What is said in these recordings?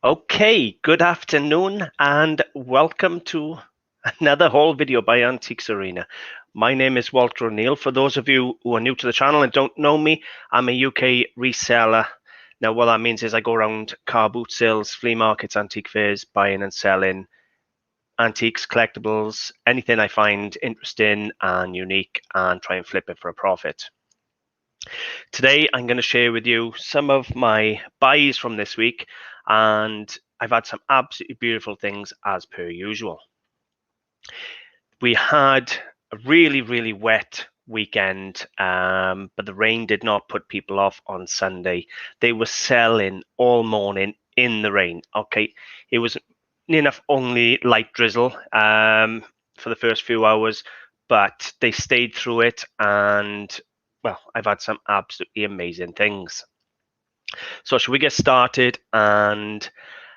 Okay, good afternoon and welcome to another haul video by Antiques Arena. My name is Walter O'Neill. For those of you who are new to the channel and don't know me, I'm a UK reseller. Now what that means is I go around car boot sales, flea markets, antique fairs, buying and selling antiques, collectibles, anything I find interesting and unique, and try and flip it for a profit. Today, I'm going to share with you some of my buys from this week, and I've had some absolutely beautiful things as per usual. We had a really wet weekend, but the rain did not put people off on Sunday. They were selling all morning in the rain. Okay, it was near enough only light drizzle for the first few hours, but they stayed through it, and well, I've had some absolutely amazing things. So should we get started? And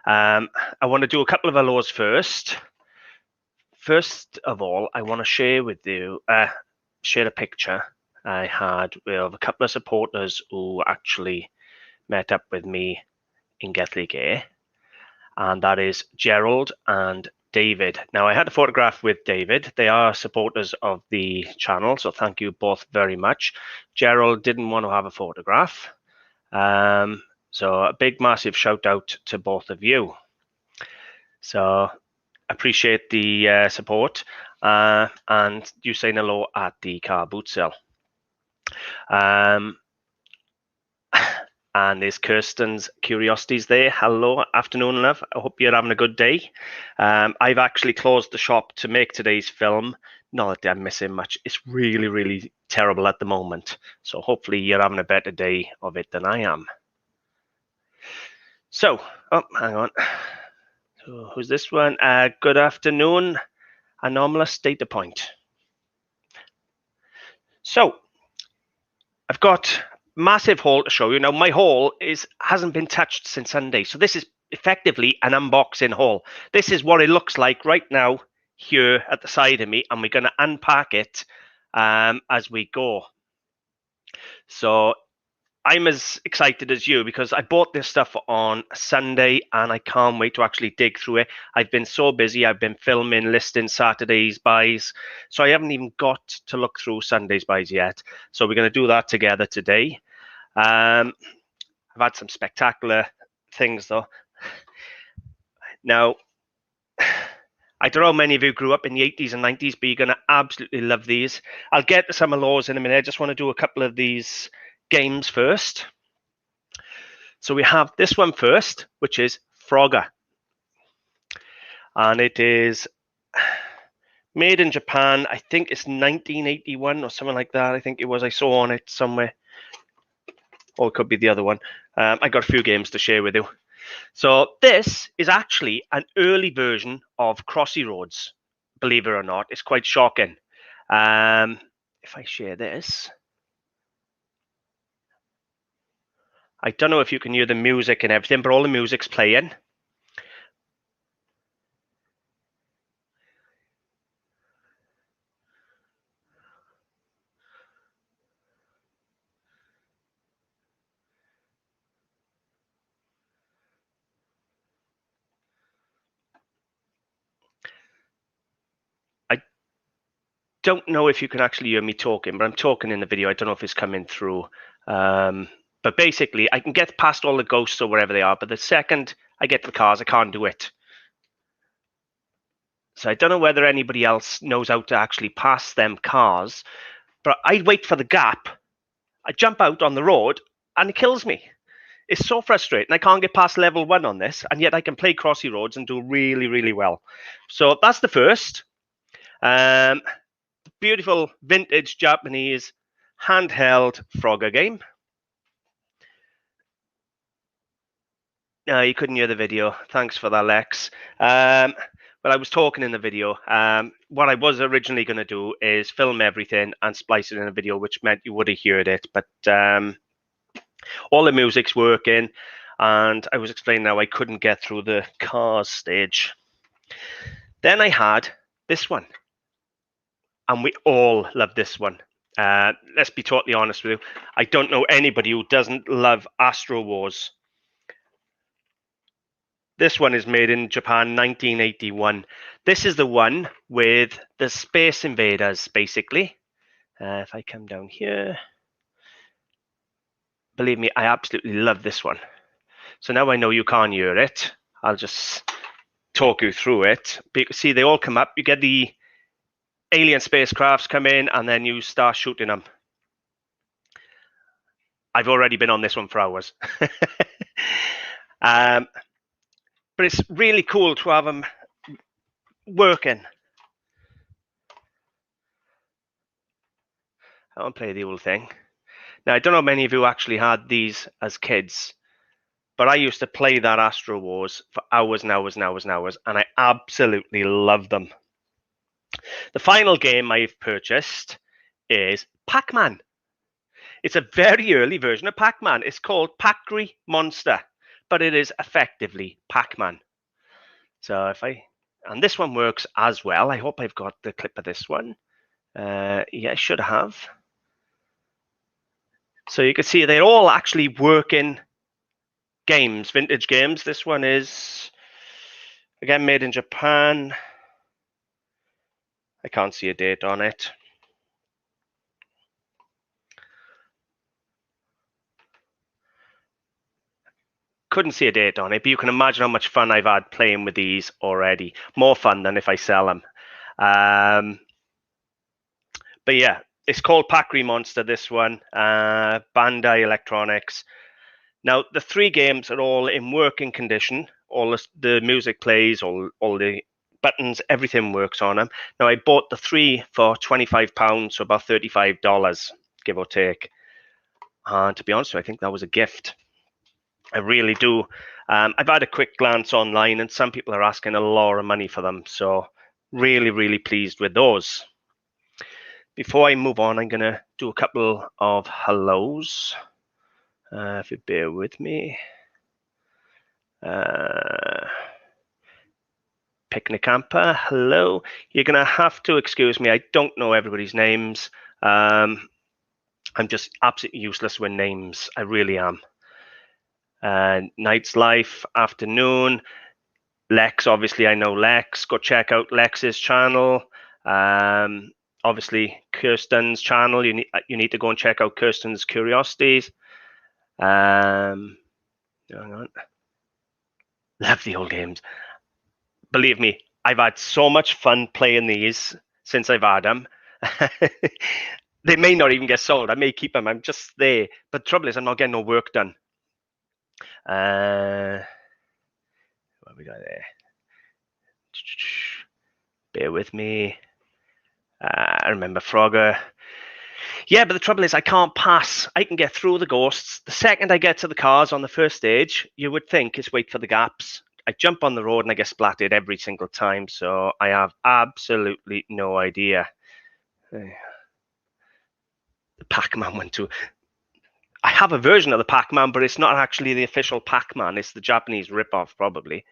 I want to do a couple of hellos first. First of all, I want to share with you, share a picture I had with a couple of supporters who actually met up with me in Gethley, and that is Gerald and David. Now, I had a photograph with David. They are supporters of the channel, so thank you both very much. Gerald didn't want to have a photograph. So a big, massive shout out to both of you. So appreciate the support and you saying hello at the car boot sale. And there's Kirsten's Curiosities there. Hello, afternoon, love. I hope you're having a good day. I've actually closed the shop to make today's film. Not that I'm missing much. It's really terrible at the moment. So hopefully you're having a better day of it than I am. So, oh, hang on. So who's this one? Good afternoon. Anomalous data point. So, I've got massive haul to show you. Now, my haul hasn't been touched since Sunday. So this is effectively an unboxing haul. This is what it looks like right now here at the side of me, and we're going to unpack it as we go. So I'm as excited as you because I bought this stuff on Sunday and I can't wait to actually dig through it. I've been so busy. I've been filming, listing Saturday's buys. So I haven't even got to look through Sunday's buys yet. So we're going to do that together today. I've had some spectacular things though. Now, I don't know how many of you grew up in the 80s and 90s, but you're going to absolutely love these. I'll get to some of those in a minute. I just want to do a couple of these games first. So we have this one first, which is Frogger. And it is made in Japan. I think it's 1981 or something like that. I think it was. I saw on it somewhere. Or it could be the other one. I got a few games to share with you. So this is actually an early version of Crossy Roads, believe it or not. It's quite shocking. If I share this, I don't know if you can hear the music and everything, but all the music's playing. I don't know if you can actually hear me talking, but I'm talking in the video. I don't know if it's coming through. But basically, I can get past all the ghosts or wherever they are, but the second I get to the cars, I can't do it. So I don't know whether anybody else knows how to actually pass them cars, but I'd wait for the gap. I jump out on the road and it kills me. It's so frustrating. I can't get past level 1 on this, and yet I can play Crossy Roads and do really well. So that's the first. Beautiful vintage Japanese handheld Frogger game. You couldn't hear the video. Thanks for that, Lex. But I was talking in the video. What I was originally going to do is film everything and splice it in a video, which meant you would have heard it. But all the music's working, and I was explaining how I couldn't get through the cars stage. Then I had this one, and we all love this one. Let's be totally honest with you. I don't know anybody who doesn't love Astro Wars. This one is made in Japan, 1981. This is the one with the Space Invaders, basically. If I come down here, believe me, I absolutely love this one. So now I know you can't hear it. I'll just talk you through it. See, they all come up. You get the alien spacecrafts come in, and then you start shooting them. I've already been on this one for hours. But it's really cool to have them working. I won't play the whole thing. Now, I don't know how many of you actually had these as kids, but I used to play that Astro Wars for hours and hours and hours and hours, and I absolutely loved them. The final game I've purchased is Pac-Man. It's a very early version of Pac-Man. It's called Pac-Gri Monster, but it is effectively Pac-Man. So and this one works as well. I hope I've got the clip of this one. Yeah, I should have. So you can see they're all actually working games, vintage games. This one is, again, made in Japan. I can't see a date on it. Couldn't see a date on it, but you can imagine how much fun I've had playing with these already. More fun than if I sell them. But yeah, it's called Pac-Gri Monster, this one. Bandai Electronics. Now, the three games are all in working condition. All the music plays, all the buttons, everything works on them. Now, I bought the three for £25, so about $35, give or take. And to be honest, I think that was a gift. I really do. I've had a quick glance online, and some people are asking a lot of money for them. So really, really pleased with those. Before I move on, I'm going to do a couple of hellos. If you bear with me. Picnic Camper, hello. You're going to have to excuse me. I don't know everybody's names. I'm just absolutely useless with names. I really am. Night's Life, afternoon. Lex, obviously I know Lex. Go check out Lex's channel. Obviously Kirsten's channel. You need to go and check out Kirsten's Curiosities. Hang on. Love the old games. Believe me, I've had so much fun playing these since I've had them. They may not even get sold. I may keep them. I'm just there. But the trouble is, I'm not getting no work done. What we got there? Bear with me. I remember Frogger. Yeah, but the trouble is I can't pass. I can get through the ghosts. The second I get to the cars on the first stage, you would think it's wait for the gaps. I jump on the road and I get splattered every single time, so I have absolutely no idea. The Pac-Man one too. I have a version of the Pac-Man, but it's not actually the official Pac-Man. It's the Japanese ripoff, probably.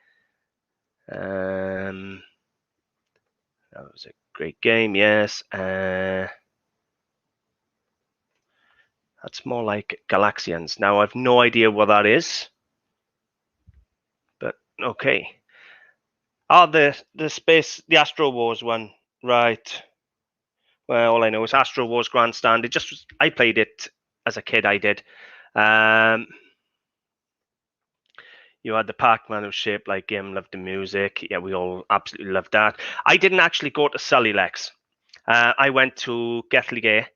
That was a great game, yes. That's more like Galaxians. Now, I've no idea what that is. But, okay. Oh, the Astro Wars one. Right. Well, all I know is Astro Wars Grandstand. It just was, I played it as a kid, I did. You had the Pac-Man who was shaped like him, loved the music. Yeah, we all absolutely loved that. I didn't actually go to Sully, Lex. I went to Gethley Gay.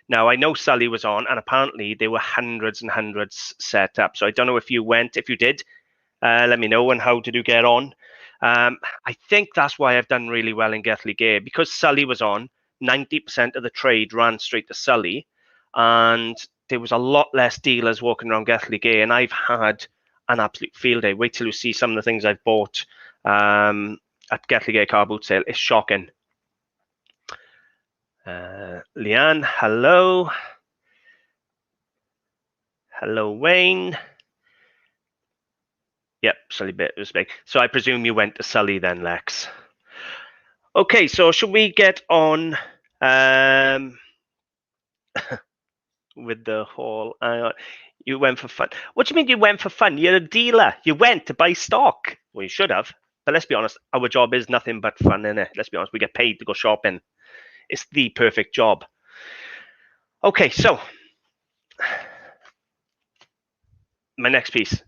Now, I know Sully was on, and apparently there were hundreds and hundreds set up. So I don't know if you went. If you did, let me know, and how did you get on? I think that's why I've done really well in Gethley Gay. Because Sully was on, 90% of the trade ran straight to Sully, and there was a lot less dealers walking around Gethley Gay, and I've had an absolute field day. Wait till you see some of the things I've bought at Gethley Gay car boot sale. It's shocking. Lianne, hello. Hello, Wayne. Yep, Sully bit was big. So I presume you went to Sully then, Lex. Okay, so should we get on with the whole... You went for fun. What do you mean you went for fun? You're a dealer. You went to buy stock. Well, you should have. But let's be honest, our job is nothing but fun, innit? Let's be honest, we get paid to go shopping. It's the perfect job. Okay, so my next piece.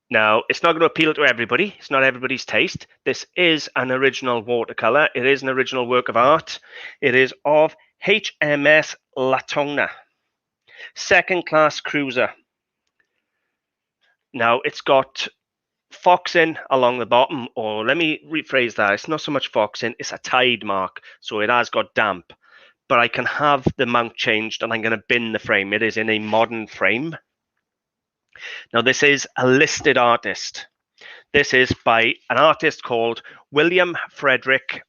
Now, it's not going to appeal to everybody. It's not everybody's taste. This is an original watercolor. It is an original work of art. It is of HMS Latona, second-class cruiser. Now, it's got foxing along the bottom, or let me rephrase that. It's not so much foxing, it's a tide mark, so it has got damp. But I can have the mount changed, and I'm going to bin the frame. It is in a modern frame. Now, this is a listed artist. This is by an artist called William Frederick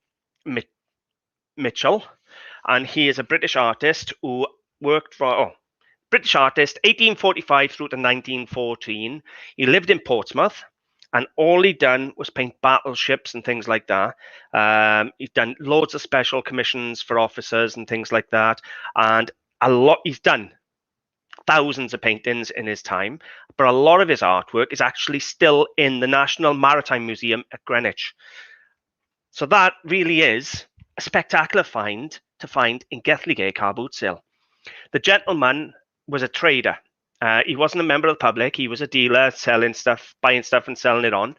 Mitchell, and he is a British artist who worked for, British artist, 1845 through to 1914. He lived in Portsmouth, and all he done was paint battleships and things like that. He's done loads of special commissions for officers and things like that, and he's done thousands of paintings in his time, but a lot of his artwork is actually still in the National Maritime Museum at Greenwich. So that really is a spectacular find to find in Gethlygate car boot sale. The gentleman was a trader. He wasn't a member of the public. He was a dealer selling stuff, buying stuff and selling it on.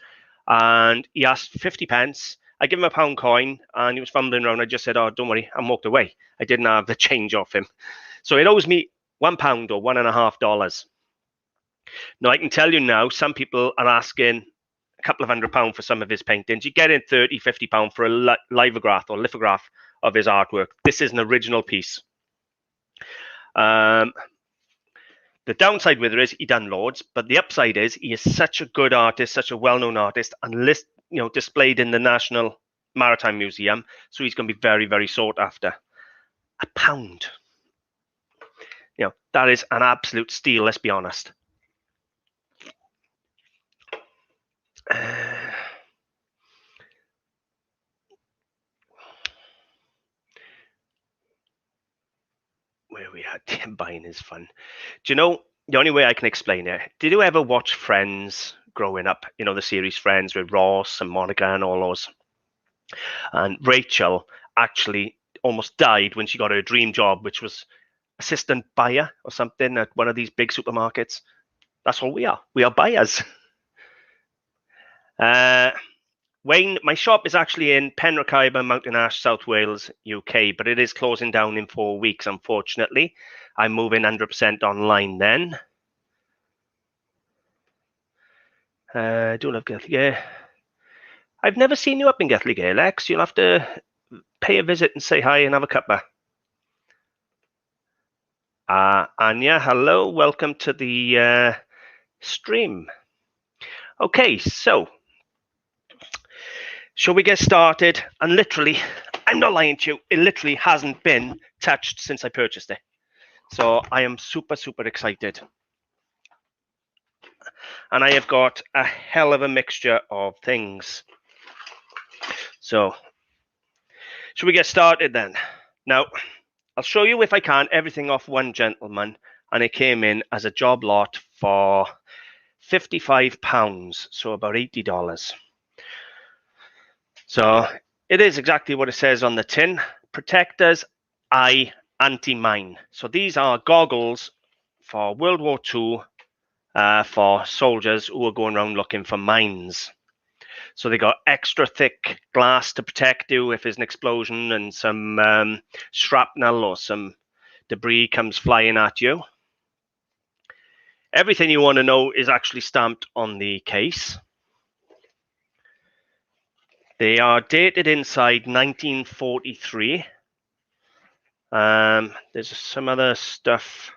And he asked 50 pence. I gave him a pound coin, and he was fumbling around. I just said, "Oh, don't worry," and walked away. I didn't have the change off him. So it owes me £1 or $1.50. Now, I can tell you now, some people are asking a couple of £100 for some of his paintings. You get in £30, £50 for a lithograph or lithograph of his artwork. This is an original piece. The downside with it is he done loads, but the upside is he is such a good artist, such a well-known artist, and displayed in the National Maritime Museum. So he's going to be very, very sought after. £1. That is an absolute steal, let's be honest. Where we at, buying is fun. Do you know, the only way I can explain it, did you ever watch Friends growing up? The series Friends with Ross and Monica and all those. And Rachel actually almost died when she got her dream job, which was assistant buyer or something at one of these big supermarkets. That's all we are. We are buyers. Wayne, my shop is actually in Penrhycaiba, Mountain Ash, South Wales, UK, but it is closing down in 4 weeks, unfortunately. I'm moving 100% online then. Do love Gethlygate. I've never seen you up in Gethlygate, Lex. You'll have to pay a visit and say hi and have a cuppa. Anya, hello. Welcome to the stream. Okay, so shall we get started? And literally, I'm not lying to you, it literally hasn't been touched since I purchased it. So I am super, super excited. And I have got a hell of a mixture of things. So, should we get started then? Now, I'll show you, if I can, everything off one gentleman. And it came in as a job lot for £55, so about $80. So it is exactly what it says on the tin. Protectors, eye, anti-mine. So these are goggles for World War II for soldiers who are going around looking for mines. So they got extra thick glass to protect you if there's an explosion and some shrapnel or some debris comes flying at you. Everything you want to know is actually stamped on the case. They are dated inside 1943. There's some other stuff.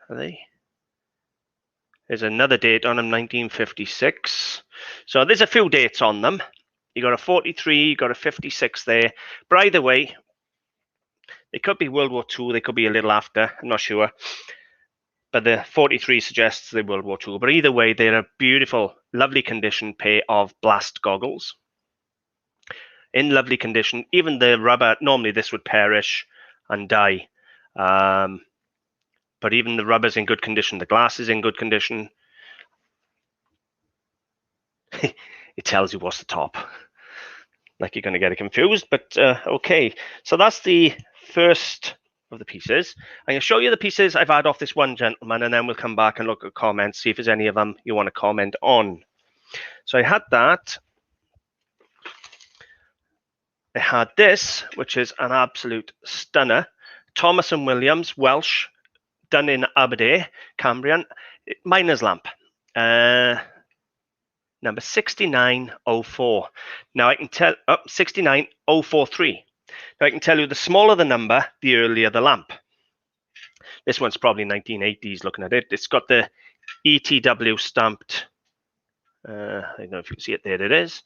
Are they? There's another date on them, 1956. So there's a few dates on them. You got a 43, you got a 56 there. But either way, they could be World War II, they could be a little after, I'm not sure. But the 43 suggests they're World War II. But either way, they're a beautiful, lovely condition pair of blast goggles. In lovely condition. Even the rubber, normally this would perish and die. but even the rubber's in good condition. The glass is in good condition. It tells you what's the top. Like you're going to get it confused, but okay. So that's the first of the pieces. I'm going to show you the pieces I've had off this one gentleman, and then we'll come back and look at comments, see if there's any of them you want to comment on. So I had that. I had this, which is an absolute stunner. Thomas & Williams, Welsh, done in Aberdeen, Cambrian, miner's lamp. Number 6904. Now I can tell, 69043. Now I can tell you the smaller the number, the earlier the lamp. This one's probably 1980s looking at it. It's got the ETW stamped. I don't know if you can see it. There it is.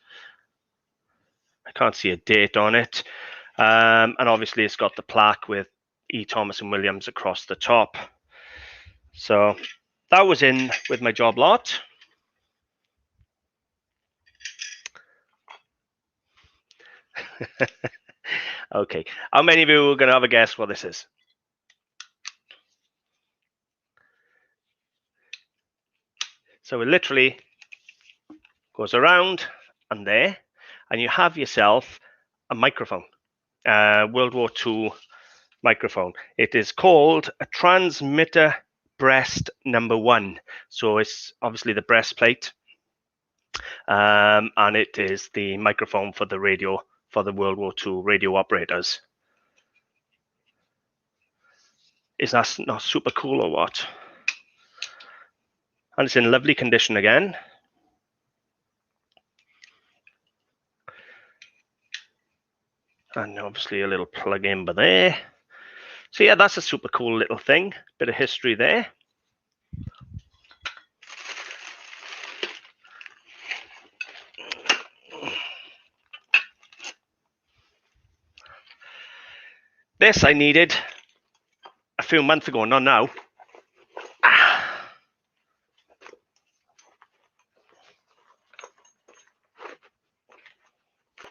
I can't see a date on it. And obviously it's got the plaque with E. Thomas & Williams across the top. So that was in with my job lot. Okay, how many of you are going to have a guess what this is? So it literally goes around and there, and you have yourself a microphone, World War II microphone. It is called a transmitter breast number 1. So it's obviously the breastplate, and it is the microphone for the radio, for the World War II radio operators. Is that not super cool or what? And it's in lovely condition again. And obviously a little plug-in by there. So yeah, that's a super cool little thing. Bit of history there. This I needed a few months ago, not now.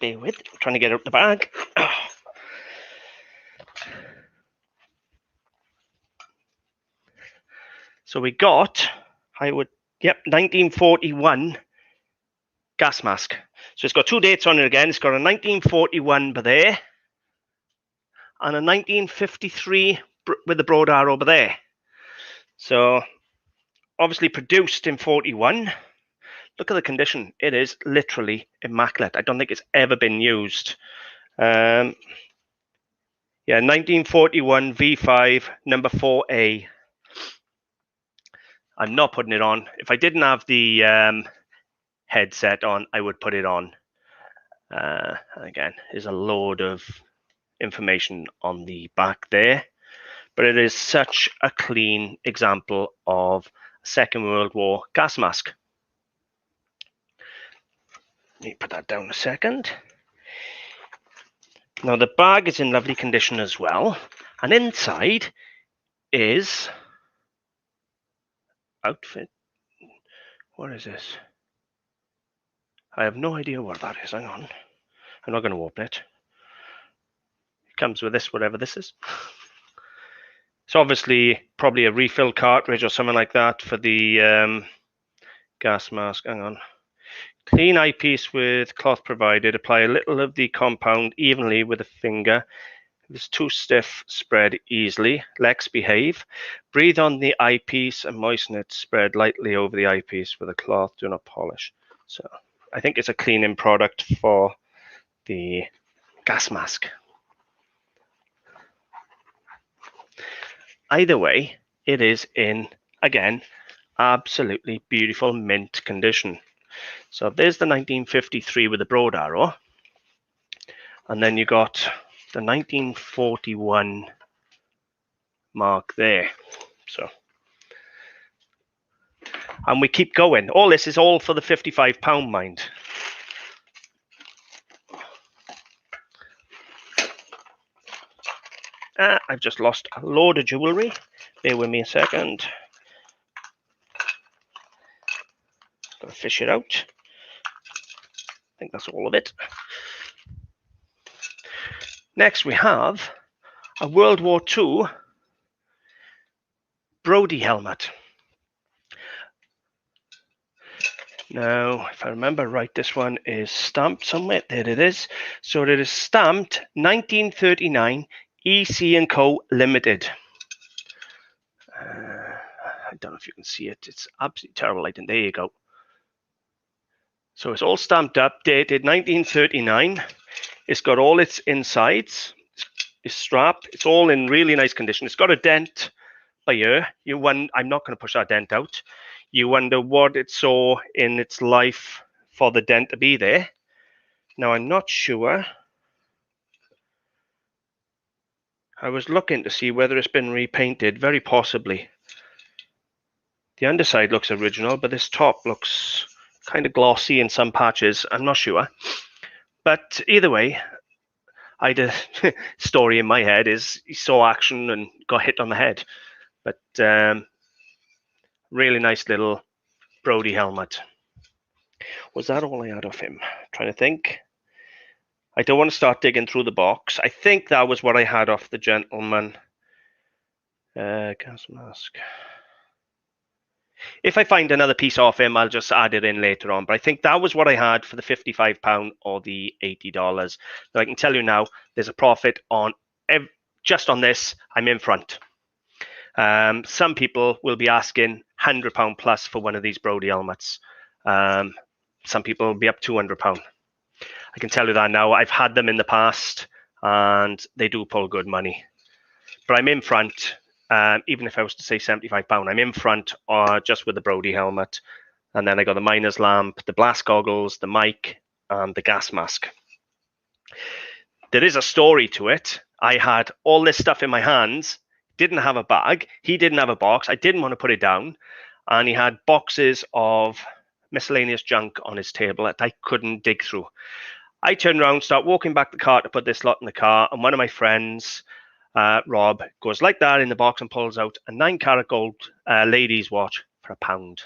Bear with, I'm trying to get out the bag. So we got, 1941 gas mask. So it's got 2 dates on it again. It's got a 1941 by there, and a 1953 with the broad arrow over there. So obviously produced in 41. Look at the condition. It is literally immaculate. I don't think it's ever been used. Yeah, 1941 V5 number 4A. I'm not putting it on. If I didn't have the headset on, I would put it on. Again, there's a load of information on the back there, but it is such a clean example of Second World War gas mask. Let me put that down a second. Now the bag is in lovely condition as well, and inside is outfit. What is this? I have no idea what that is. Hang on. I'm not going to open it. It comes with this, whatever this is. It's obviously probably a refill cartridge or something like that for the gas mask. Hang on. Clean eyepiece with cloth provided. Apply a little of the compound evenly with a finger. If it's too stiff, spread easily. Lex behave. Breathe on the eyepiece and moisten it. Spread lightly over the eyepiece with a cloth. Do not polish. So I think it's a cleaning product for the gas mask. Either way, it is in, again, absolutely beautiful mint condition. So there's the 1953 with the broad arrow. And then you got the 1941 mark there. So, and we keep going. All this is all for the £55, mind. I've just lost a load of jewellery. Bear with me a second. Gotta fish it out. I think that's all of it. Next we have a World War II Brody helmet. Now, if I remember right, this one is stamped somewhere. There it is. So it is stamped 1939 EC & Co. Limited. I don't know if you can see it. It's absolutely terrible lighting. There you go. So it's all stamped up, dated 1939. It's got all its insides. It's strapped. It's all in really nice condition. It's got a dent by here. I'm not going to push that dent out. You wonder what it saw in its life for the dent to be there. Now, I'm not sure. I was looking to see whether it's been repainted, very possibly. The underside looks original, but this top looks kind of glossy in some patches. I'm not sure. But either way, I had a story in my head is he saw action and got hit on the head. But really nice little Brody helmet. Was that all I had of him? Trying to think. I don't want to start digging through the box. I think that was what I had off the gentleman. Gas mask. If I find another piece off him, I'll just add it in later on. But I think that was what I had for the £55 or the $80. So I can tell you now, there's a profit on just on this. I'm in front. Some people will be asking £100 plus for one of these Brody helmets. Some people will be up £200. I can tell you that now. I've had them in the past, and they do pull good money. But I'm in front. Even if I was to say £75, I'm in front just with the Brody helmet. And then I got the miner's lamp, the blast goggles, the mic, and the gas mask. There is a story to it. I had all this stuff in my hands, didn't have a bag. He didn't have a box. I didn't want to put it down. And he had boxes of miscellaneous junk on his table that I couldn't dig through. I turned around, start walking back the car to put this lot in the car, and one of my friends, Rob, goes like that in the box and pulls out a 9-carat gold ladies' watch for £1.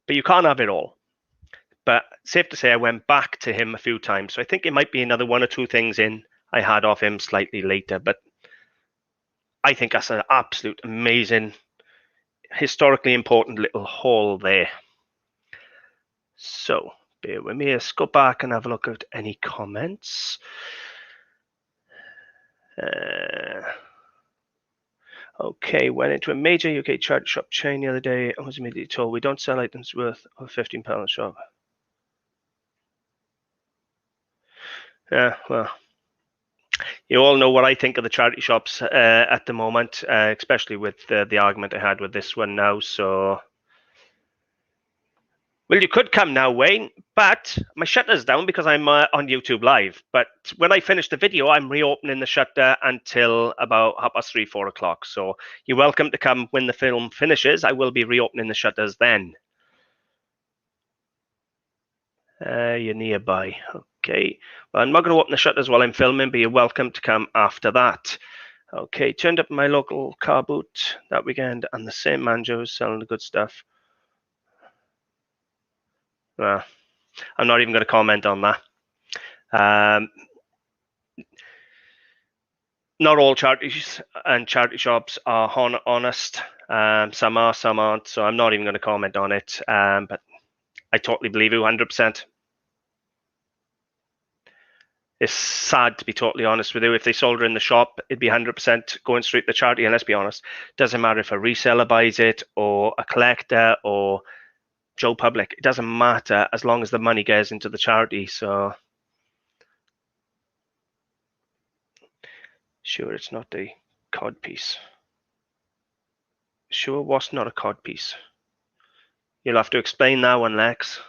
But you can't have it all. But safe to say, I went back to him a few times. So I think it might be another one or two things in I had off him slightly later. But I think that's an absolute amazing, historically important little haul there. So bear with me. Let's go back and have a look at any comments. Okay, went into a major UK charity shop chain the other day and was immediately told we don't sell items worth of £15 a shop. Yeah, well, you all know what I think of the charity shops at the moment, especially with the argument I had with this one now. So, well, you could come now, Wayne, but my shutter's down because I'm on YouTube Live. But when I finish the video, I'm reopening the shutter until about 3:30, 4 o'clock. So you're welcome to come when the film finishes. I will be reopening the shutters then. You're nearby. Okay. Well, I'm not going to open the shutters while I'm filming, but you're welcome to come after that. Okay. Turned up in my local car boot that weekend, and the same manjo's selling the good stuff. Well, I'm not even going to comment on that. Not all charities and charity shops are honest. Some are, some aren't. So I'm not even going to comment on it. But I totally believe you 100%. It's sad to be totally honest with you. If they sold her in the shop, it'd be 100% going straight to charity. And let's be honest, doesn't matter if a reseller buys it or a collector or Joe Public. It doesn't matter as long as the money goes into the charity. So sure, it's not the cod piece. Sure, what's not a cod piece? You'll have to explain that one, Lex.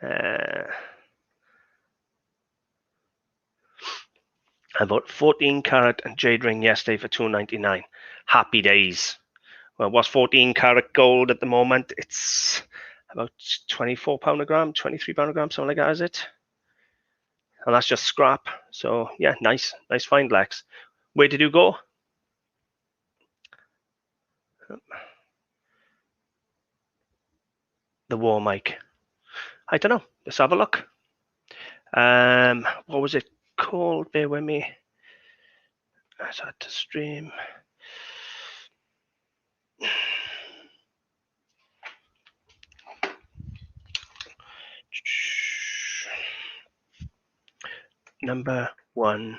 I bought 14-carat and jade ring yesterday for $2.99. Happy days. Well, what's 14-carat gold at the moment? It's about £24 a gram, £23 a gram, something like that, is it? And that's just scrap. So yeah, nice find, Lex. Where did you go? The war mic. I don't know. Let's have a look. What was it called? Bear with me. Let's add to stream. Number 1.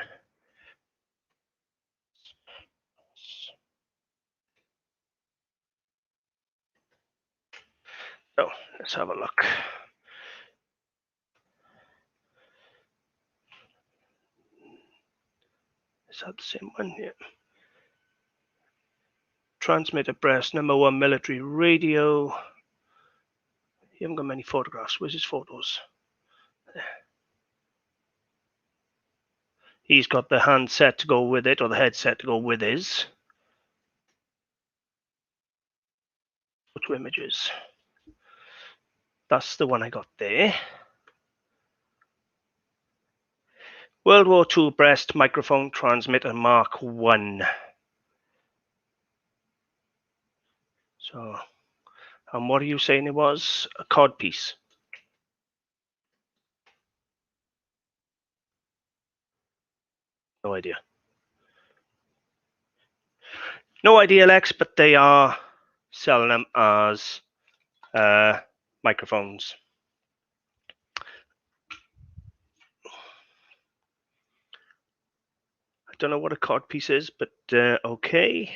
Oh, let's have a look. Is that the same one? Yeah. Transmitter breast, number 1 military radio. You haven't got many photographs. Where's his photos? There. He's got the handset to go with it, or the headset to go with his. Photo images. That's the one I got there. World War II breast microphone transmitter Mark 1. So, and what are you saying it was? A cod piece. No idea. No idea, Lex, but they are selling them as microphones. I don't know what a cod piece is, but okay.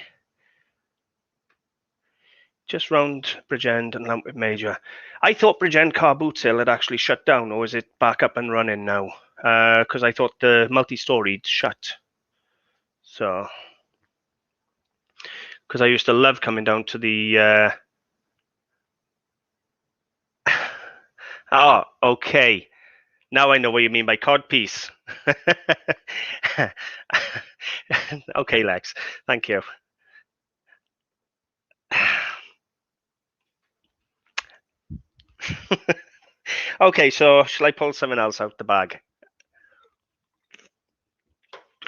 Just round Bridgend and Lamp Major. I thought Bridgend car boot sale had actually shut down, or is it back up and running now? Because I thought the multi-story shut. So, because I used to love coming down to the. Oh, okay. Now I know what you mean by cod piece. Okay, Lex. Thank you. Okay, so shall I pull something else out the bag?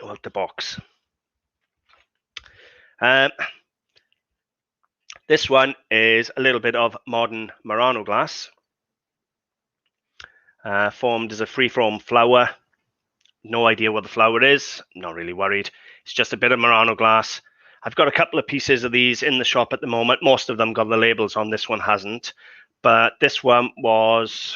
Or out the box? This one is a little bit of modern Murano glass. Formed as a free-form flower. No idea what the flower is. Not really worried. It's just a bit of Murano glass. I've got a couple of pieces of these in the shop at the moment. Most of them got the labels on. This one hasn't. But this one was...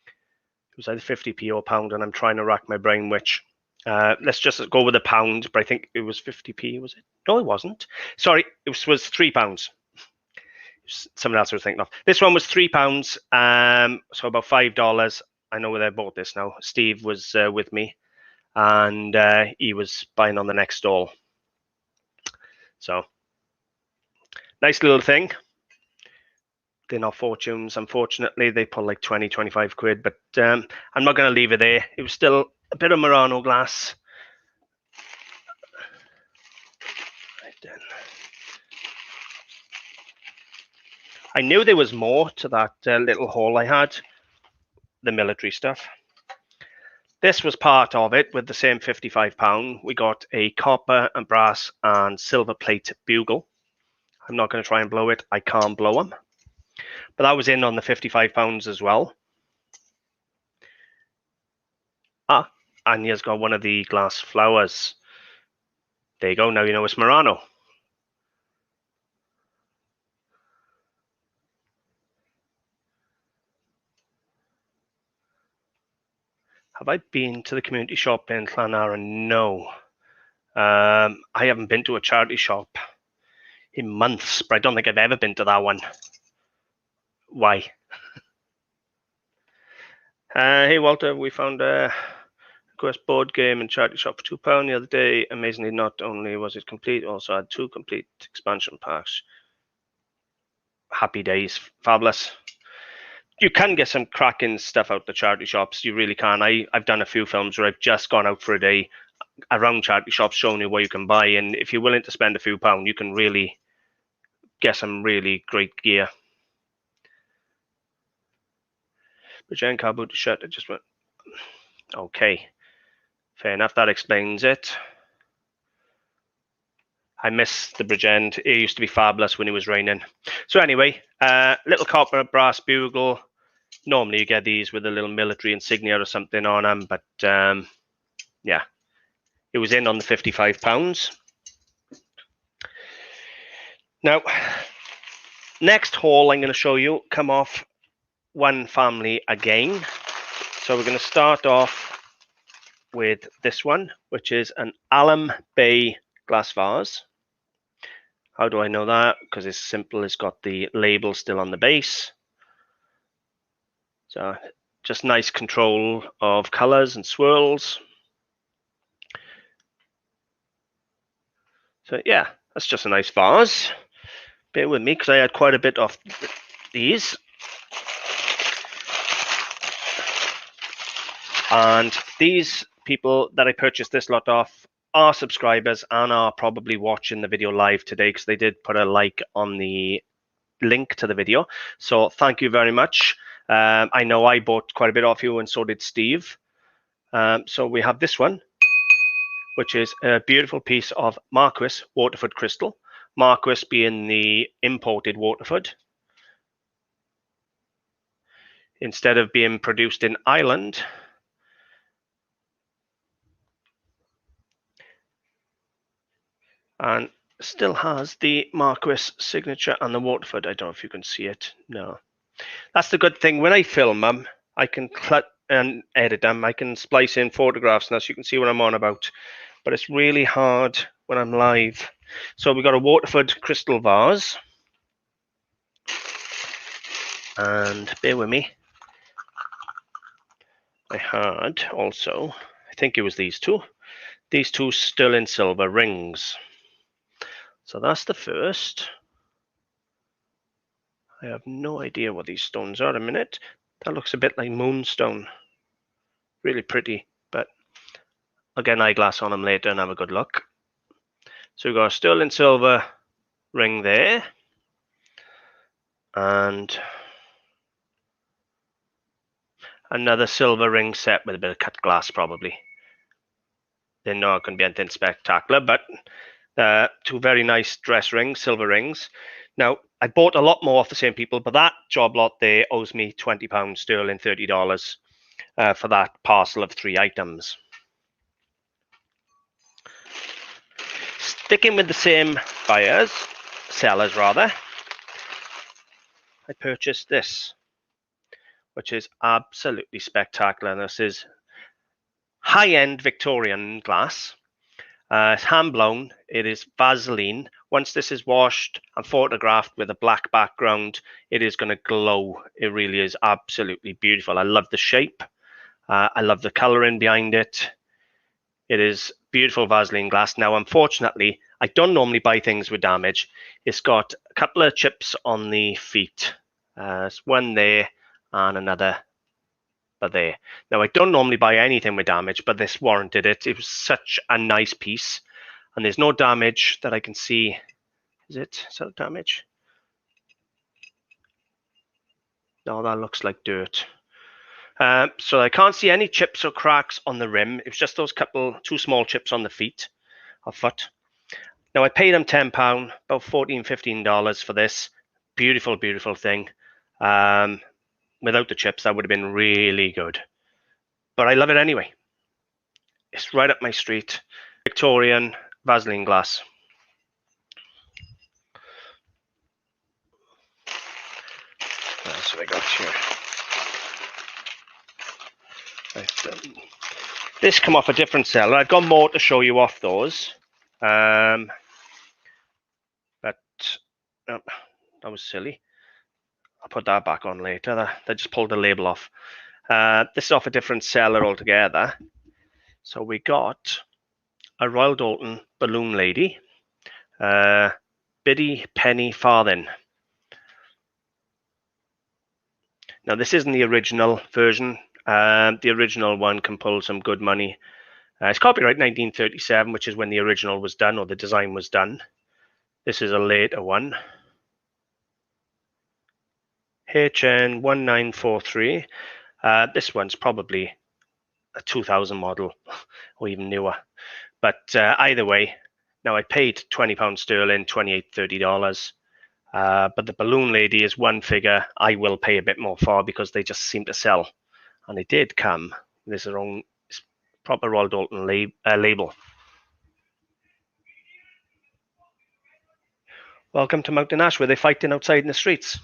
It was either 50p or £1, and I'm trying to rack my brain which. Let's just go with £1, but I think it was 50p, was it? No, it wasn't. Sorry, it was £3. Something else I was thinking of. This one was £3, so about $5. I know where I bought this now. Steve was with me, and he was buying on the next stall. So, nice little thing. They're not fortunes, unfortunately. They put like 20, 25 quid, but I'm not going to leave it there. It was still a bit of Murano glass. Right then. I knew there was more to that little haul I had, the military stuff. This was part of it with the same £55. We got a copper and brass and silver plate bugle. I'm not going to try and blow it. I can't blow them. But that was in on the £55 as well. Ah, Anya's got one of the glass flowers. There you go. Now you know it's Murano. Have I been to the community shop in Llanara? No. I haven't been to a charity shop in months, but I don't think I've ever been to that one. Why? Hey, Walter, we found a Quest board game in charity shop for £2 the other day. Amazingly, not only was it complete, also had 2 complete expansion packs. Happy days. Fabulous. You can get some cracking stuff out the charity shops. You really can. I've done a few films where I've just gone out for a day around charity shops showing you what you can buy. And if you're willing to spend a few pounds, you can really get some really great gear. But Jen Carboot shirt, I just went, okay. Fair enough. That explains it. I miss the Bridgend. It used to be fabulous when it was raining. So anyway, little copper brass bugle. Normally you get these with a little military insignia or something on them, but yeah, it was in on the £55. Now, next haul I'm going to show you come off one family again. So we're going to start off with this one, which is an alum bay glass vase. How do I know that? Because it's simple. It's got the label still on the base. So just nice control of colors and swirls. So yeah, that's just a nice vase. Bear with me because I had quite a bit of these. And these people that I purchased this lot off are subscribers and are probably watching the video live today because they did put a like on the link to the video. So thank you very much. I know I bought quite a bit off you and so did Steve. So we have this one, which is a beautiful piece of Marquis Waterford crystal. Marquis being the imported Waterford. Instead of being produced in Ireland, and still has the Marquis signature and the Waterford. I don't know if you can see it. No. That's the good thing. When I film them, I can cut and edit them. I can splice in photographs now so you can see what I'm on about. But it's really hard when I'm live. So we've got a Waterford crystal vase. And bear with me. I had also, I think it was these two sterling silver rings. So that's the first. I have no idea what these stones are. A minute. That looks a bit like moonstone. Really pretty, but I'll get an eyeglass on them later and have a good look. So we've got a sterling silver ring there. And another silver ring set with a bit of cut glass probably. They're not going to be anything spectacular, but two very nice dress rings, silver rings. Now, I bought a lot more off the same people, but that job lot there owes me £20 sterling, $30 for that parcel of 3 items. Sticking with the same sellers rather, I purchased this, which is absolutely spectacular. And this is high-end Victorian glass. It's hand-blown. It is Vaseline. Once this is washed and photographed with a black background, it is going to glow. It really is absolutely beautiful. I love the shape. I love the colouring behind it. It is beautiful Vaseline glass. Now, unfortunately, I don't normally buy things with damage. It's got a couple of chips on the feet. There's one there and another there. Now, I don't normally buy anything with damage, but this warranted it. It was such a nice piece. And there's no damage that I can see. Is that damage? No, that looks like dirt. So I can't see any chips or cracks on the rim. It was just those two small chips on the foot. Now I paid them £10, about $14, $15 for this. Beautiful, beautiful thing. Without the chips, that would have been really good. But I love it anyway. It's right up my street. Victorian Vaseline glass. What else have I got here? This come off a different seller. I've got more to show you off those. But that was silly. I'll put that back on later. They just pulled the label off. This is off a different seller altogether. So we got a Royal Doulton balloon lady. Biddy Penny Farthing. Now this isn't the original version. The original one can pull some good money. It's copyright 1937, which is when the original was done or the design was done. This is a later one. HN 1943. This one's probably a 2000 model or even newer. But either way, now I paid £20 sterling, $28, $30. But the balloon lady is one figure I will pay a bit more for because they just seem to sell. And they did come. This is their own proper Royal Doulton label. Welcome to Mountain Ash, where they're fighting outside in the streets.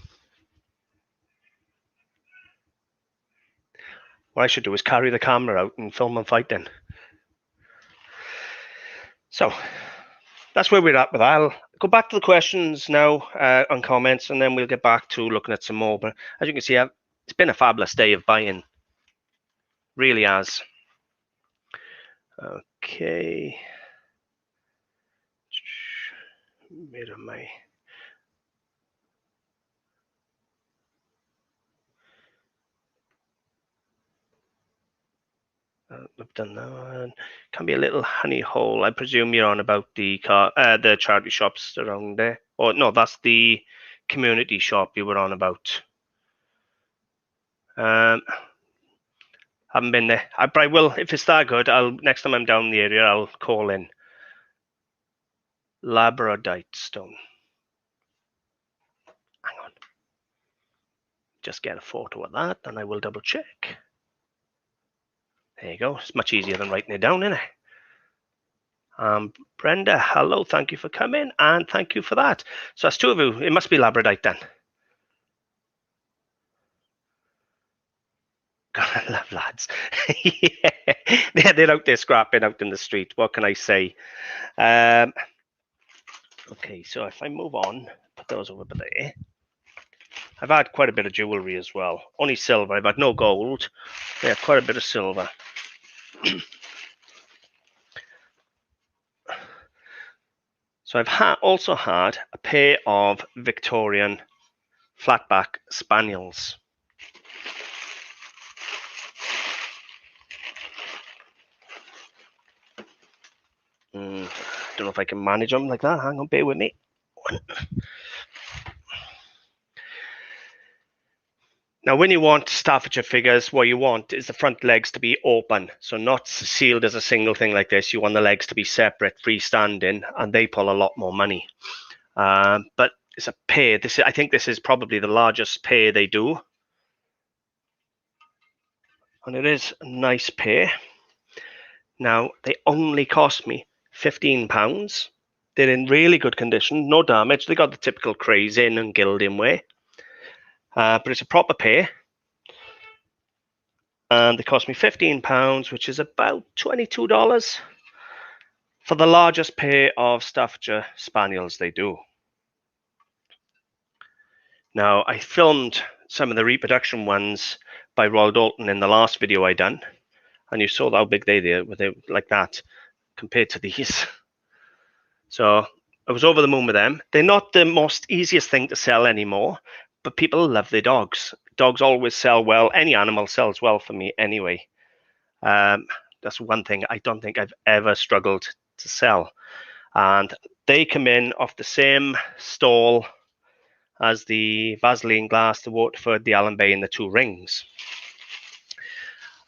What I should do is carry the camera out and film them fighting. So that's where we're at with that. I'll go back to the questions now on comments, and then we'll get back to looking at some more. But as you can see, it's been a fabulous day of buying. Really has. Okay. Where am I? I've done that one. Can be a little honey hole. I presume you're on about the charity shops around there. Or no, that's the community shop you were on about. Haven't been there. I probably will if it's that good. Next time I'm down the area, I'll call in. Labradorite stone. Hang on. Just get a photo of that, and I will double check. There you go. It's much easier than writing it down, isn't it? Brenda, hello. Thank you for coming, and thank you for that. So that's two of you. It must be labradorite then. God, I love lads. Yeah, they're out there scrapping out in the street. What can I say? Okay, so if I move on, put those over there. I've had quite a bit of jewellery as well. Only silver. I've had no gold. Yeah, quite a bit of silver. So I've also had a pair of Victorian flatback spaniels. Don't know if I can manage them like that. Hang on, bear with me. Now, when you want Staffordshire figures, what you want is the front legs to be open, so not sealed as a single thing like this. You want the legs to be separate, freestanding, and they pull a lot more money. But it's a pair. I think this is probably the largest pair they do. And it is a nice pair. Now, they only cost me £15. They're in really good condition, no damage. They got the typical crazing and gilding way. But it's a proper pair. And they cost me £15, which is about $22 for the largest pair of Staffordshire Spaniels they do. Now, I filmed some of the reproduction ones by Royal Dalton in the last video I done, and you saw how big they were like that compared to these. So I was over the moon with them. They're not the most easiest thing to sell anymore, but people love their dogs. Dogs always sell well. Any animal sells well for me anyway. That's one thing I don't think I've ever struggled to sell. And they come in off the same stall as the Vaseline glass, the Waterford, the Allen Bay, and the two rings.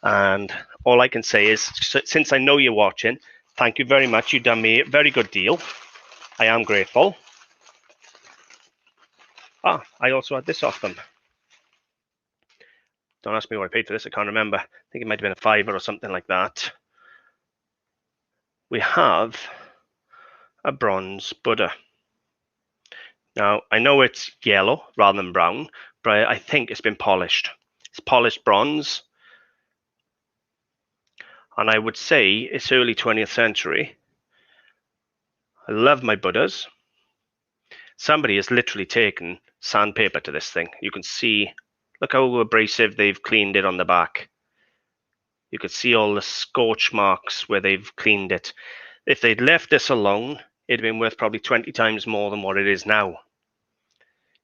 And all I can say is, since I know you're watching, thank you very much. You've done me a very good deal. I am grateful. I also had this off them. Don't ask me what I paid for this. I can't remember. I think it might have been a £5 or something like that. We have a bronze Buddha. Now, I know it's yellow rather than brown, but I think it's been polished. It's polished bronze. And I would say it's early 20th century. I love my Buddhas. Somebody has literally taken sandpaper to this thing. You can see, look how abrasive they've cleaned it on the back. You could see all the scorch marks where they've cleaned it. If they'd left this alone, it'd been worth probably 20 times more than what it is now.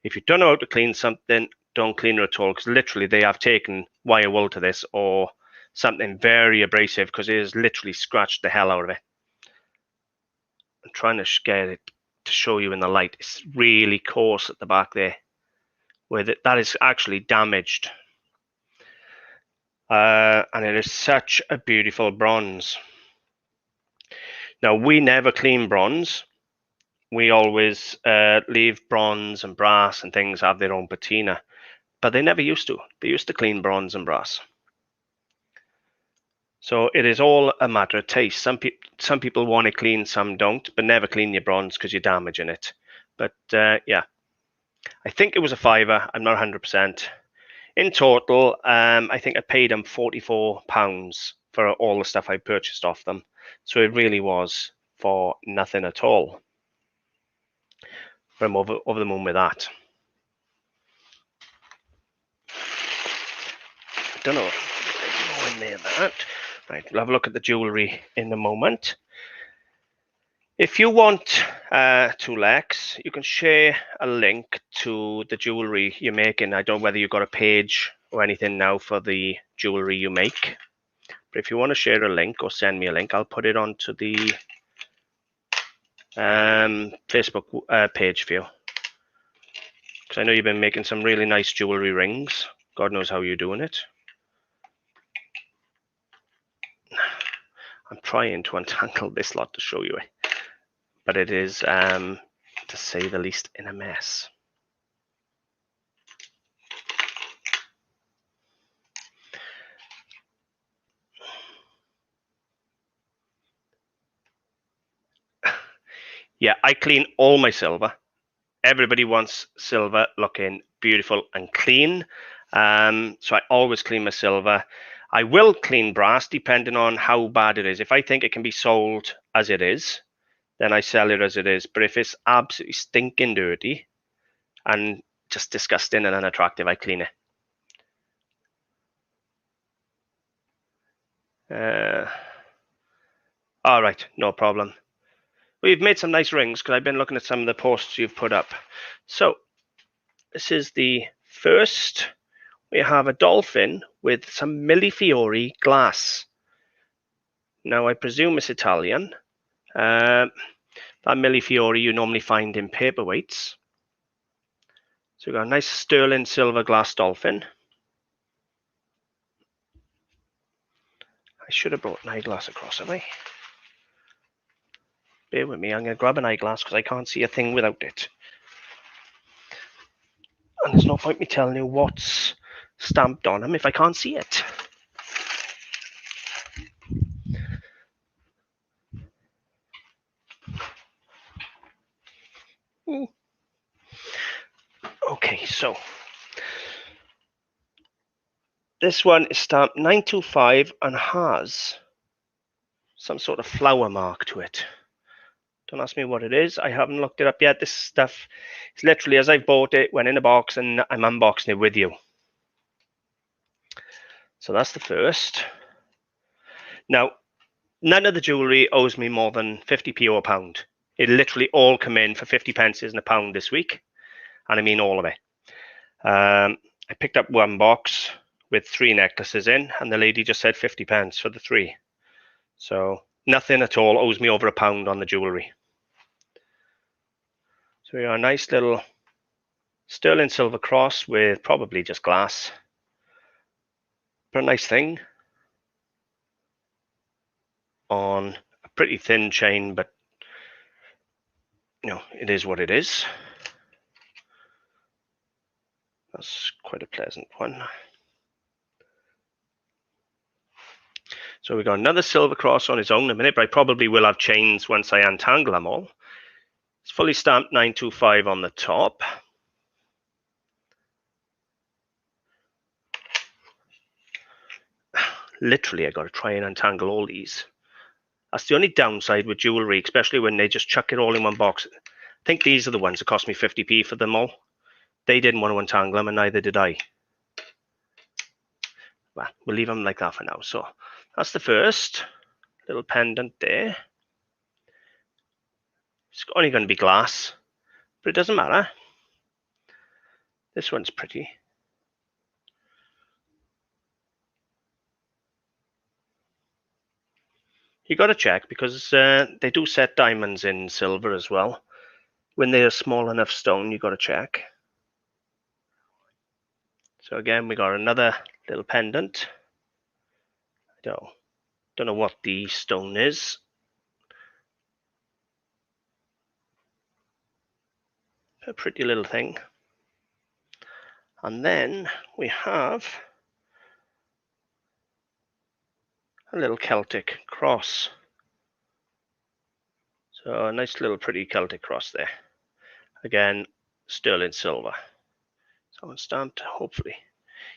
If you don't know how to clean something, don't clean it at all, because literally they have taken wire wool to this or something very abrasive, because it has literally scratched the hell out of it. I'm trying to get it to show you in the light. It's really coarse at the back there, where that is actually damaged. And it is such a beautiful bronze. Now, we never clean bronze. We always leave bronze and brass and things have their own patina, but they never used to. They used to clean bronze and brass. So it is all a matter of taste. Some people want to clean, some don't, but never clean your bronze because you're damaging it. But yeah, I think it was a fiver. I'm not 100%. In total, I think I paid them £44 for all the stuff I purchased off them. So it really was for nothing at all. But I'm over the moon with that. I don't know if there's more in there than that. Right, we'll have a look at the jewellery in a moment. If you want to, Lex, you can share a link to the jewellery you're making. I don't know whether you've got a page or anything now for the jewellery you make. But if you want to share a link or send me a link, I'll put it onto the Facebook page for you. Because I know you've been making some really nice jewellery rings. God knows how you're doing it. I'm trying to untangle this lot to show you it. But it is, to say the least, in a mess. Yeah, I clean all my silver. Everybody wants silver looking beautiful and clean. So I always clean my silver. I will clean brass depending on how bad it is. If I think it can be sold as it is, then I sell it as it is. But if it's absolutely stinking dirty and just disgusting and unattractive, I clean it. All right, no problem. We've made some nice rings because I've been looking at some of the posts you've put up. So this is the first. We have a dolphin with some Millefiori glass. Now I presume it's Italian. That Millefiori you normally find in paperweights. So we've got a nice sterling silver glass dolphin. I should have brought an eyeglass across, have I? Bear with me, I'm going to grab an eyeglass because I can't see a thing without it. And there's no point me telling you what's stamped on them if I can't see it. Okay, so this one is stamped 925 and has some sort of flower mark to it. Don't ask me what it is. I haven't looked it up yet. This stuff is literally as I've bought it, went in a box, and I'm unboxing it with you. So that's the first. Now, none of the jewellery owes me more than 50p or a pound. It literally all come in for 50 pence and a pound this week. And I mean all of it. I picked up one box with 3 necklaces in, and the lady just said 50 pence for the 3. So nothing at all owes me over a pound on the jewellery. So we got a nice little sterling silver cross with probably just glass. But a nice thing on a pretty thin chain, but you know, it is what it is. That's quite a pleasant one. So we got another silver cross on its own in a minute, but I probably will have chains once I untangle them all. It's fully stamped 925 on the top. Literally, I got to try and untangle all these. That's the only downside with jewellery, especially when they just chuck it all in one box. I think these are the ones that cost me 50p for them all. They didn't want to untangle them, and neither did I. Well, we'll leave them like that for now. So that's the first little pendant there. It's only going to be glass, but it doesn't matter. This one's pretty. You got to check because they do set diamonds in silver as well. When they're a small enough stone, you got to check. So again, we got another little pendant. I don't know what the stone is. A pretty little thing. And then we have a little Celtic cross. So a nice little pretty Celtic cross there. Again, sterling silver. Someone stamped, hopefully.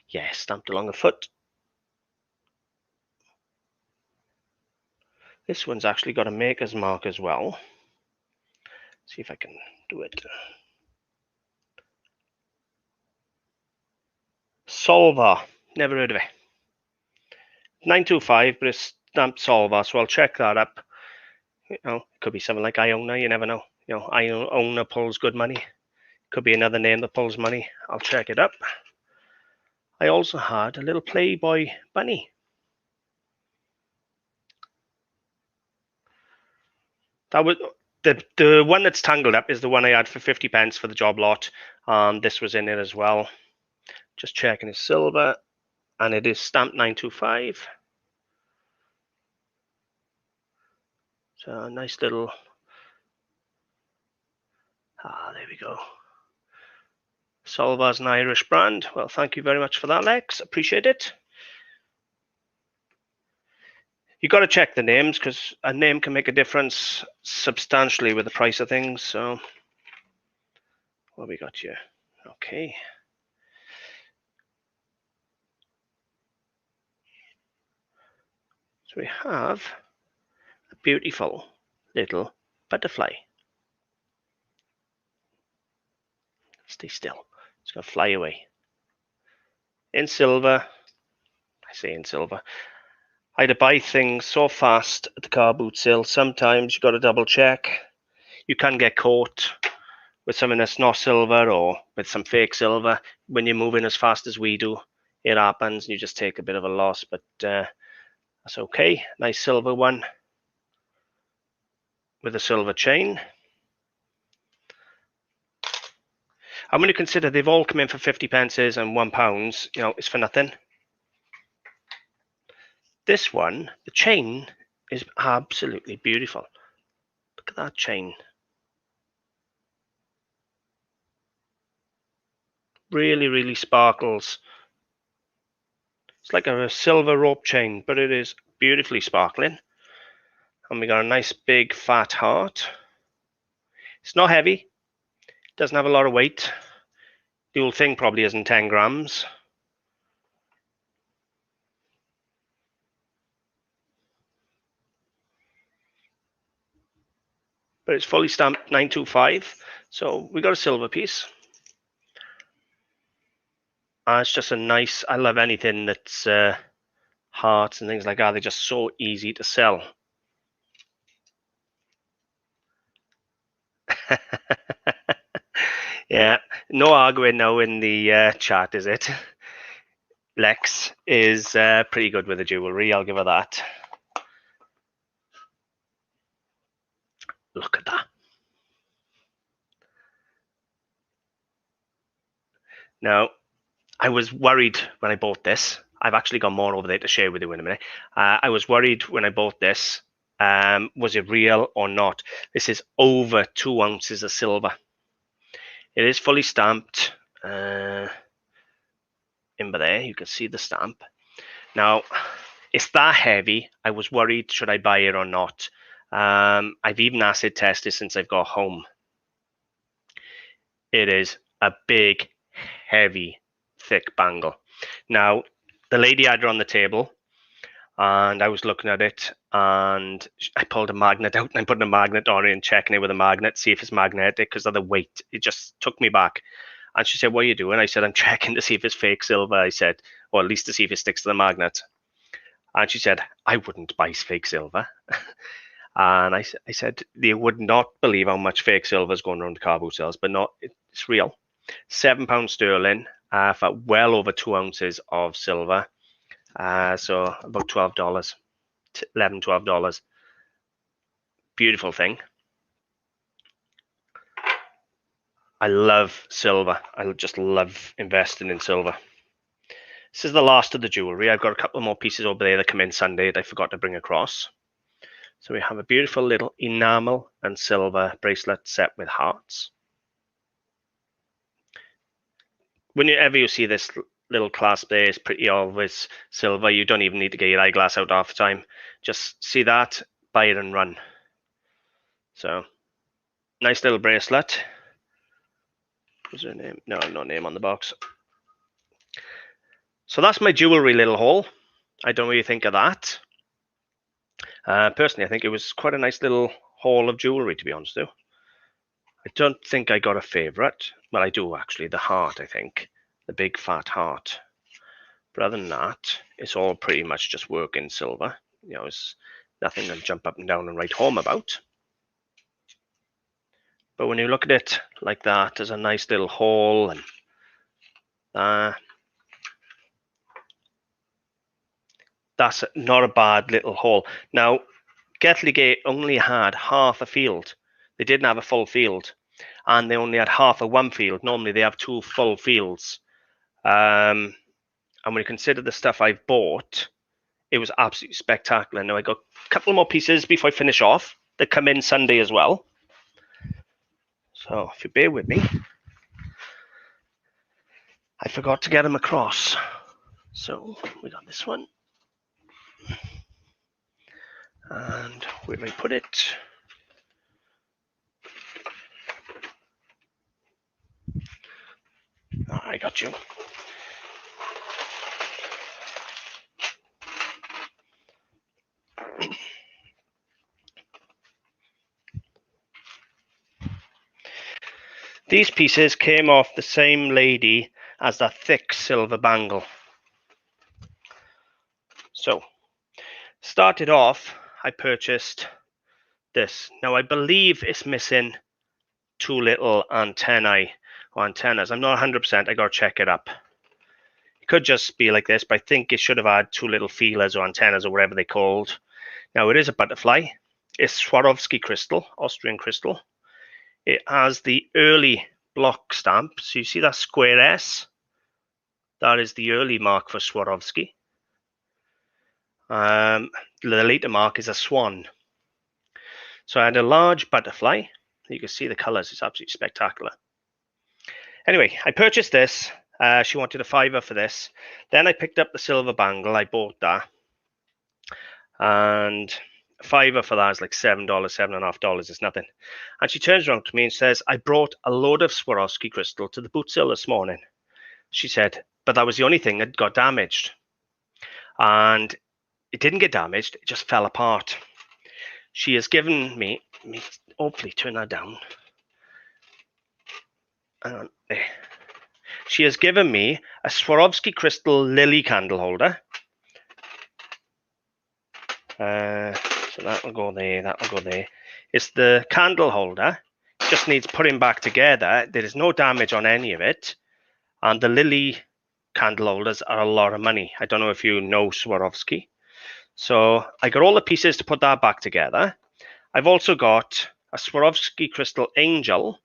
Yeah, stamped along the foot. This one's actually got a maker's mark as well. See if I can do it. Solvar. Never heard of it. 925, but it's stamped solvar, so I'll check that up. You know, it could be something like Iona, you never know. You know, Iona pulls good money. Could be another name that pulls money. I'll check it up. I also had a little Playboy bunny. That was the one that's tangled up is the one I had for 50 pence for the job lot. This was in it as well. Just checking it's silver, and it is stamped 925. So a nice little. There we go. Solvar's an Irish brand. Well, thank you very much for that, Lex. Appreciate it. You got to check the names because a name can make a difference substantially with the price of things. So, what we got here? Okay. So we have a beautiful little butterfly. Stay still. It's going to fly away. In silver. I say in silver. I had to buy things so fast at the car boot sale. Sometimes you got to double check. You can get caught with something that's not silver or with some fake silver. When you're moving as fast as we do, it happens. You just take a bit of a loss, but that's okay. Nice silver one with a silver chain. I'm going to consider they've all come in for 50 pences and £1. You know, it's for nothing. This one, the chain is absolutely beautiful. Look at that chain. Really, really sparkles. It's like a silver rope chain, but it is beautifully sparkling. And we got a nice big fat heart. It's not heavy. Doesn't have a lot of weight. The whole thing probably isn't 10 grams. But it's fully stamped 925. So we got a silver piece. It's just a nice, I love anything that's hearts and things like that. They're just so easy to sell. Yeah, no arguing now in the chat, is it? Lex is pretty good with the jewelry, I'll give her that. Look at that. Now, I was worried when I bought this. I've actually got more over there to share with you in a minute. I was worried when I bought this. Was it real or not? This is over 2 ounces of silver. It is fully stamped. In there, you can see the stamp. Now, it's that heavy. I was worried, should I buy it or not? I've even acid tested since I've got home. It is a big, heavy, thick bangle. Now, the lady had it on the table, and I was looking at it, and I pulled a magnet out, and I'm putting a magnet on it and checking it with a magnet, see if it's magnetic, because of the weight. It just took me back. And she said, what are you doing? I said, I'm checking to see if it's fake silver. I said, or at least to see if it sticks to the magnet. And she said, I wouldn't buy fake silver. And I said, they would not believe how much fake silver is going around the car boot sales, but not, it's real. £7 sterling for well over 2 ounces of silver. So about $12, $11, $12. Beautiful thing. I love silver. I just love investing in silver. This is the last of the jewelry. I've got a couple more pieces over there that come in Sunday that I forgot to bring across. So we have a beautiful little enamel and silver bracelet set with hearts. Whenever you see this little clasp there, it's pretty always silver. You don't even need to get your eyeglass out half the time. Just see that, buy it and run. So, nice little bracelet. Was there a name? No, no name on the box. So that's my jewellery little haul. I don't really think of that. Personally, I think it was quite a nice little haul of jewellery, to be honest, though. I don't think I got a favourite. Well, I do, actually. The heart, I think. The big, fat heart. But other than that, it's all pretty much just working silver. You know, it's nothing to jump up and down and write home about. But when you look at it like that, there's a nice little haul, and that's not a bad little haul. Now, Gate only had half a field. They didn't have a full field, and they only had half of one field. Normally, they have 2 full fields. And when you consider the stuff I've bought, it was absolutely spectacular. Now, I got a couple more pieces before I finish off that come in Sunday as well. So, if you bear with me, I forgot to get them across. So, we got this one. And where do I put it? Oh, I got you. These pieces came off the same lady as that thick silver bangle. So, started off, I purchased this. Now, I believe it's missing 2 little antennae or antennas. I'm not 100%. I got to check it up. It could just be like this, but I think it should have had 2 little feelers or antennas or whatever they're called. Now, it is a butterfly. It's Swarovski crystal, Austrian crystal. It has the early block stamp. So you see that square S? That is the early mark for Swarovski. The later mark is a swan. So I had a large butterfly. You can see the colors. It's absolutely spectacular. Anyway, I purchased this. She wanted a $5 for this. Then I picked up the silver bangle. I bought that. And $5 for that is like $7, $7.50. It's nothing. And she turns around to me and says, I brought a load of Swarovski crystal to the boot sale this morning. She said, but that was the only thing that got damaged. And it didn't get damaged. It just fell apart. She has given me hopefully turn that down. She has given me a Swarovski crystal lily candle holder. So that will go there, that will go there. It's the candle holder. Just needs putting back together. There is no damage on any of it. And the lily candle holders are a lot of money. I don't know if you know Swarovski. So I got all the pieces to put that back together. I've also got a Swarovski crystal angel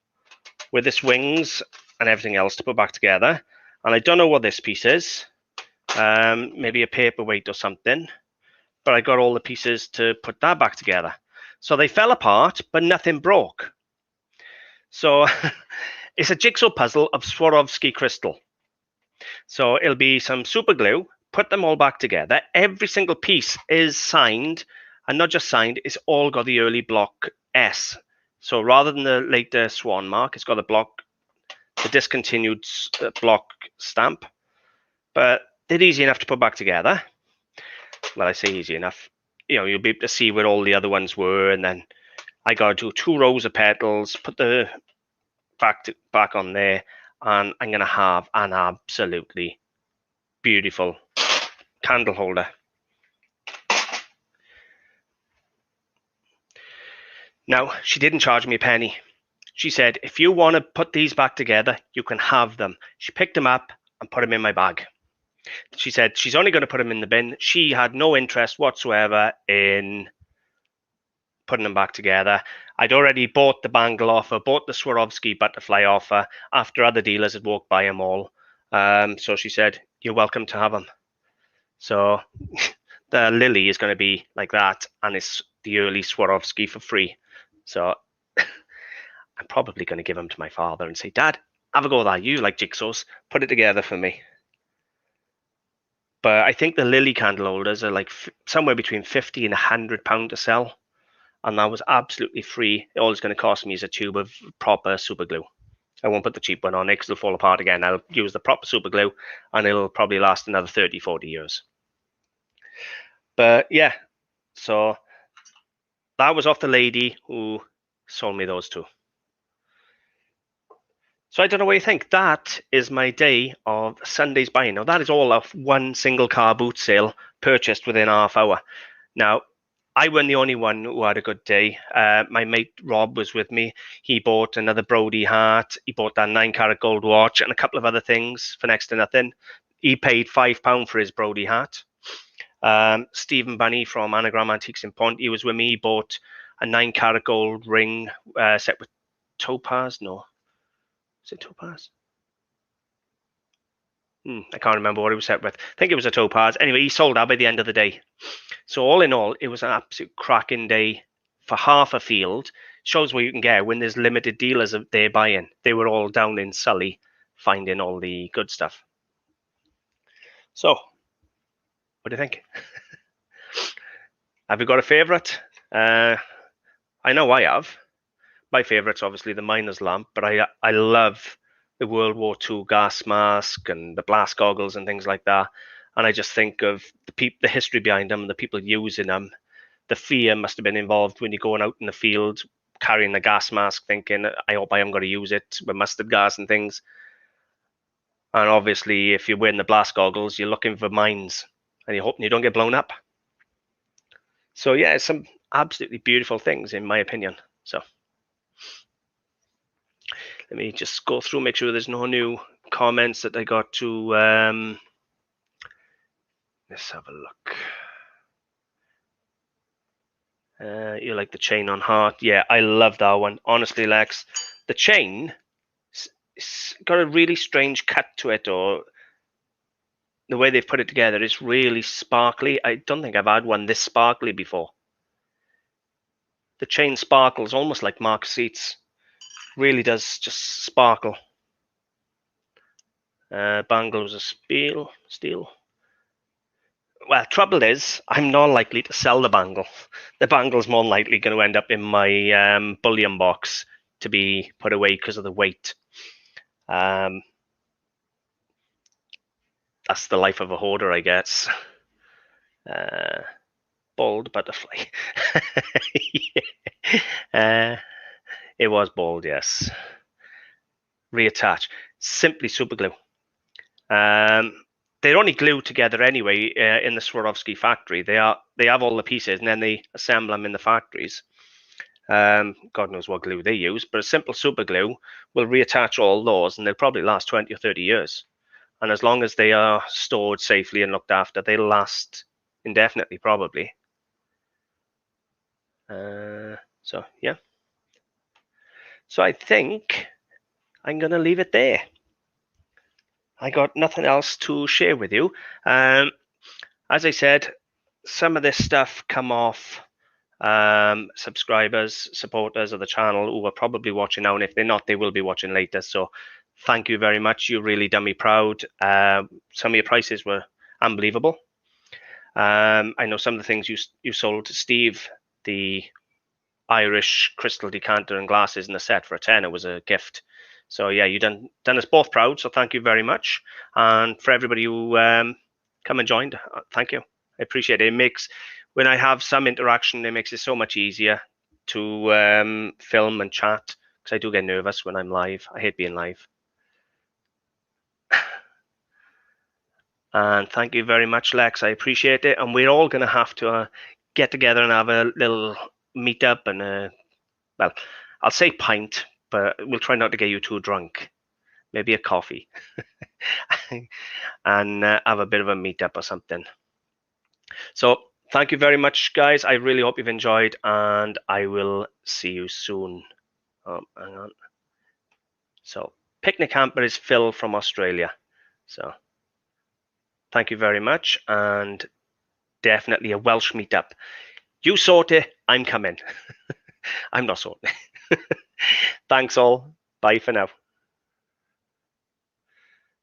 with its wings and everything else to put back together. And I don't know what this piece is. Maybe a paperweight or something. But I got all the pieces to put that back together. So they fell apart, but nothing broke. So it's a jigsaw puzzle of Swarovski crystal. So it'll be some super glue, put them all back together. Every single piece is signed, and not just signed, it's all got the early block S. So rather than the later swan mark, it's got the discontinued block stamp. But they're easy enough to put back together. Well, I say easy enough. You know, you'll be able to see where all the other ones were, and then I got to do 2 rows of petals, put the back on there, and I'm going to have an absolutely beautiful candle holder. Now, she didn't charge me a penny. She said, if you want to put these back together, you can have them. She picked them up and put them in my bag. She said she's only going to put them in the bin. She had no interest whatsoever in putting them back together. I'd already bought the bangle offer, bought the Swarovski butterfly offer after other dealers had walked by them all. So she said, you're welcome to have them. So the lily is going to be like that, and it's the early Swarovski for free. So I'm probably going to give them to my father and say, Dad, have a go at that. You like jigsaws. Put it together for me. But I think the lily candle holders are like somewhere between £50 and £100 to sell. And that was absolutely free. All it's going to cost me is a tube of proper super glue. I won't put the cheap one on it because it'll fall apart again. I'll use the proper super glue and it'll probably last another 30, 40 years. But yeah, so that was off the lady who sold me those two. So I don't know what you think. That is my day of Sunday's buying. Now, that is all of one single car boot sale purchased within half hour. Now, I wasn't the only one who had a good day. My mate Rob was with me. He bought another Brody hat. He bought that 9-carat gold watch and a couple of other things for next to nothing. He paid £5 for his Brody hat. Stephen Bunny from Anagram Antiques in Pont, he was with me. He bought a 9-carat gold ring set with topaz. No, is it topaz? I can't remember what it was set with. I think it was a topaz. Anyway, he sold that by the end of the day. So all in all, it was an absolute cracking day for half a field. Shows what you can get when there's limited dealers there buying. They were all down in Sully finding all the good stuff. So, what do you think? Have you got a favourite? I know I have. My favourite's obviously the miner's lamp, but I love the World War II gas mask and the blast goggles and things like that. And I just think of the history behind them, the people using them. The fear must have been involved when you're going out in the field carrying the gas mask, thinking, I hope I am going to use it with mustard gas and things. And obviously, if you're wearing the blast goggles, you're looking for mines and you're hoping you don't get blown up. So yeah, it's some absolutely beautiful things in my opinion. So let me just go through, make sure there's no new comments that I got to. Let's have a look. You like the chain on heart? Yeah, I love that one. Honestly, Lex, the chain it's got a really strange cut to it, or the way they've put it together is really sparkly. I don't think I've had one this sparkly before. The chain sparkles almost like Mark seats. Really does just sparkle. Bangles of steel. Well, trouble is, I'm not likely to sell the bangle. The bangle's more likely going to end up in my bullion box to be put away because of the weight. That's the life of a hoarder, I guess. Bald butterfly. It was bald, yes. Reattach. Simply super glue. They're only glued together anyway in the Swarovski factory. They have all the pieces and then they assemble them in the factories. God knows what glue they use, but a simple super glue will reattach all those and they'll probably last 20 or 30 years. And as long as they are stored safely and looked after, they'll last indefinitely, probably. So, yeah. So I think I'm going to leave it there. I got nothing else to share with you. As I said, some of this stuff come off subscribers, supporters of the channel who are probably watching now, and if they're not, they will be watching later. So thank you very much. You really done me proud. Some of your prices were unbelievable. I know some of the things you sold to Steve, the Irish crystal decanter and glasses in the set for a tenner was a gift. So yeah, you done us both proud. So thank you very much. And for everybody who come and joined, thank you. I appreciate it. It makes, when I have some interaction, it makes it so much easier to film and chat, because I do get nervous when I'm live. I hate being live. And thank you very much, Lex. I appreciate it. And we're all going to have to get together and have a little meetup and well, I'll say pint, but we'll try not to get you too drunk. Maybe a coffee. And have a bit of a meetup or something. So thank you very much, guys. I really hope you've enjoyed, and I will see you soon. Hang on. So Picnic Hamper is Phil from Australia. So thank you very much, and definitely a Welsh meetup. You sort it, I'm coming. I'm not sorting it. Thanks all. Bye for now.